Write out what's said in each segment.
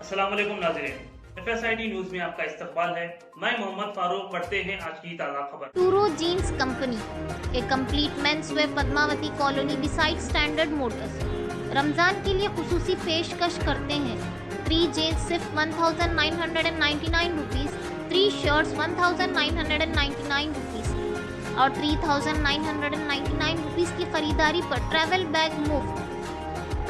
अस्सलाम वालेकुम नाज़रीन, FSID न्यूज में आपका इस्तकबाल है। मैं मोहम्मद फारूक। पढ़ते हैं आज की ताज़ा खबर। टूरो jeans company, a complete men's wear, Padmavathi colony beside standard motors, Ramzan के लिए खुसूसी पेशकश करते हैं। 3 जीन्स सिर्फ 1999 रुपीस, 3 शर्ट्स 1999 रुपीस और 3999 रुपीस की खरीदारी पर ट्रैवल बैग मुफ्त।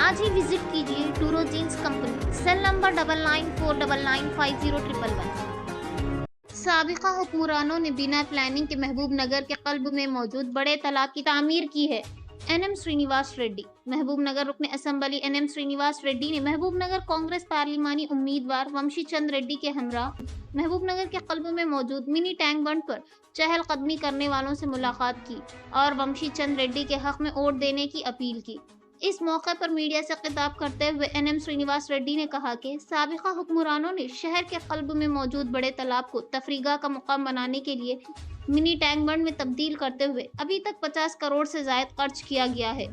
आज ही विजिट कीजिए टूरो जीन्स कंपनी, सेल नंबर 9949950111। साबिका हुक्मरानों ने बिना प्लानिंग के महबूब नगर के कल्ब में मौजूद बड़े तालाब की तामीर की है। एनएम श्रीनिवास रेड्डी। महबूब नगर रुकने असम्बली एनएम श्रीनिवास रेड्डी ने महबूब नगर कांग्रेस पार्लिमानी उम्मीदवार वंशी चंद रेड्डी के हमरा महबूब नगर के कल्ब में मौजूद मिनी टैंक बंड पर चहलकदमी करने वालों से मुलाकात की और वंशी चंद रेड्डी के हक में वोट देने की अपील की। इस मौके पर मीडिया से खिताब करते हुए एनएम श्रीनिवास रेड्डी ने कहा कि साबिका हुक्मरानों ने शहर के कल्ब में मौजूद बड़े तालाब को तफरीगा का मुकाम बनाने के लिए मिनी टैंक बंड में तब्दील करते हुए अभी तक 50 करोड़ से ज्यादा खर्च किया गया है।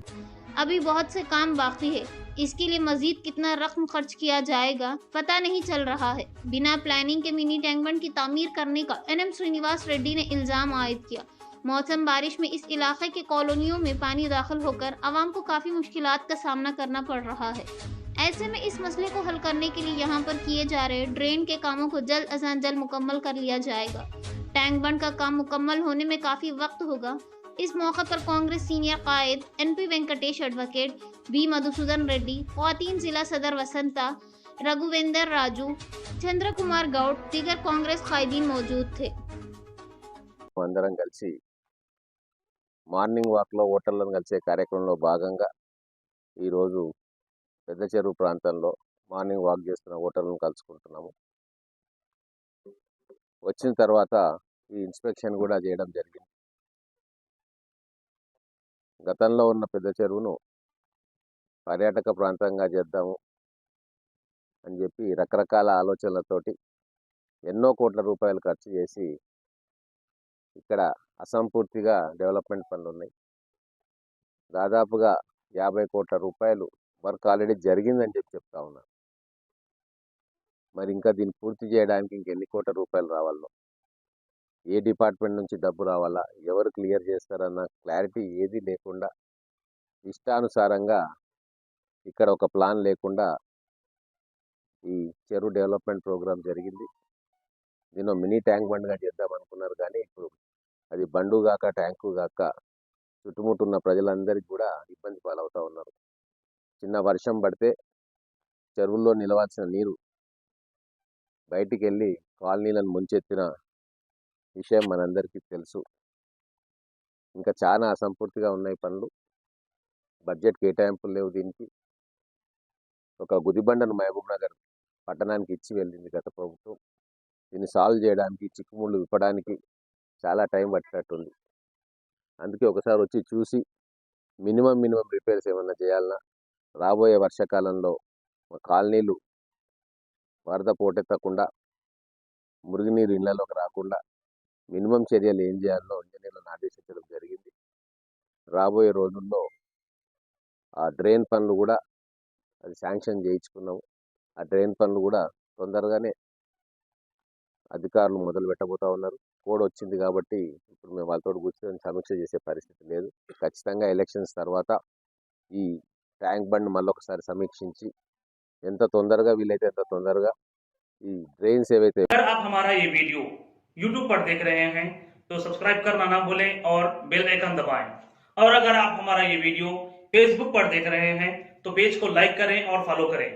अभी बहुत से काम बाकी है। इसके लिए मजीद कितना रकम खर्च किया जाएगा पता नहीं चल रहा है। बिना प्लानिंग के मिनी टैंक बंड की तामीर करने का एनएम श्रीनिवास रेड्डी ने इल्जाम आयद किया। मौसम बारिश में इस इलाके के कॉलोनियों में पानी दाखिल होकर आवाम को काफी मुश्किलात का सामना करना पड़ रहा है। ऐसे में इस मसले को हल करने के लिए यहाँ पर किए जा रहे ड्रेन के कामों को जल्द अज जल्द मुकम्मल कर लिया जाएगा। टैंक बंड का काम मुकम्मल होने में काफी वक्त होगा। इस मौके पर कांग्रेस सीनियर कायद NP Venkatesh, advocate B Madhusudan Reddy, ख्वातीन जिला सदर वसंता, रघुवेंद्र राजू, चंद्र कुमार गौड़, दीगर कांग्रेस कायदीन मौजूद थे। అందరం కలిసి మార్నింగ్ వాక్లో ఓటర్లను కలిసే కార్యక్రమంలో భాగంగా ఈరోజు పెద్ద చెరువు ప్రాంతంలో మార్నింగ్ వాక్ చేస్తున్న ఓటర్లను కలుసుకుంటున్నాము. వచ్చిన తర్వాత ఈ ఇన్స్పెక్షన్ కూడా చేయడం జరిగింది. గతంలో ఉన్న పెద్ద చెరువును పర్యాటక ప్రాంతంగా చేద్దాము అని చెప్పి రకరకాల ఆలోచనలతోటి ఎన్నో కోట్ల రూపాయలు ఖర్చు చేసి ఇక్కడ అసంపూర్తిగా డెవలప్మెంట్ పనులు ఉన్నాయి. దాదాపుగా 50 కోట్ల రూపాయలు వర్క్ ఆల్రెడీ జరిగిందని చెప్తా ఉన్నారు. మరి ఇంకా దీన్ని పూర్తి చేయడానికి ఇంకెన్ని కోట్ల రూపాయలు రావాలో, ఏ డిపార్ట్మెంట్ నుంచి డబ్బు రావాలా, ఎవరు క్లియర్ చేస్తారన్న క్లారిటీ ఏది లేకుండా ఇష్టానుసారంగా ఇక్కడ ఒక ప్లాన్ లేకుండా ఈ చెరువు డెవలప్మెంట్ ప్రోగ్రాం జరిగింది. దీనిలో మినీ ట్యాంక్ బండ్గా చేద్దాం అనుకున్నారు, కానీ ఇప్పుడు అది బండు గాక ట్యాంకు గాక చుట్టుముట్టున్న ప్రజలందరికీ కూడా ఇబ్బంది పాలవుతూ ఉన్నారు. చిన్న వర్షం పడితే చెరువుల్లో నిలవాల్సిన నీరు బయటికి వెళ్ళి కాలనీలను ముంచెత్తిన విషయం మనందరికీ తెలుసు. ఇంకా చాలా అసంపూర్తిగా ఉన్నాయి పనులు. బడ్జెట్ కేటాయింపులు లేవు. దీనికి ఒక గుదిబండను మహబూబ్ నగర్ పట్టణానికి ఇచ్చి వెళ్ళింది గత ప్రభుత్వం. దీన్ని సాల్వ్ చేయడానికి, చిక్కుముళ్ళు విప్పడానికి చాలా టైం పట్టినట్టుంది. అందుకే ఒకసారి వచ్చి చూసి మినిమం రిపేర్స్ ఏమన్నా చేయాలన్నా, రాబోయే వర్షాకాలంలో మా కాలనీలు వరద పోటెత్తకుండా, మురుగునీరు ఇళ్లలోకి రాకుండా మినిమం చర్యలు ఏం చేయాలో ఇంజనీర్లను ఆదేశించడం జరిగింది. రాబోయే రోజుల్లో ఆ డ్రైన్ పనులు కూడా అది శాంక్షన్ చేయించుకున్నాము. ఆ డ్రైన్ పనులు కూడా తొందరగానే అధికారులు మొదలు పెట్టబోతా ఉన్నారు. కోడ్ వచ్చింది కాబట్టి ఇప్పుడు మేము వాళ్ళతో కూర్చొని సమీక్ష చేసే పరిస్థితి లేదు. ఖచ్చితంగా ఎలక్షన్స్ తర్వాత ఈ ట్యాంక్ బండ్ మళ్ళొకసారి సమీక్షించి ఎంత తొందరగా వీలైతే అంత తొందరగా ఈ డ్రైన్స్ ఏవైతే. अगर आप हमारा ये वीडियो YouTube पर देख रहे हैं तो सब्सक्राइब करना ना भूलें और बेल आइकन दबाएं। और अगर आप हमारा ये वीडियो Facebook पर देख रहे हैं तो पेज को लाइक करें और फॉलो करें।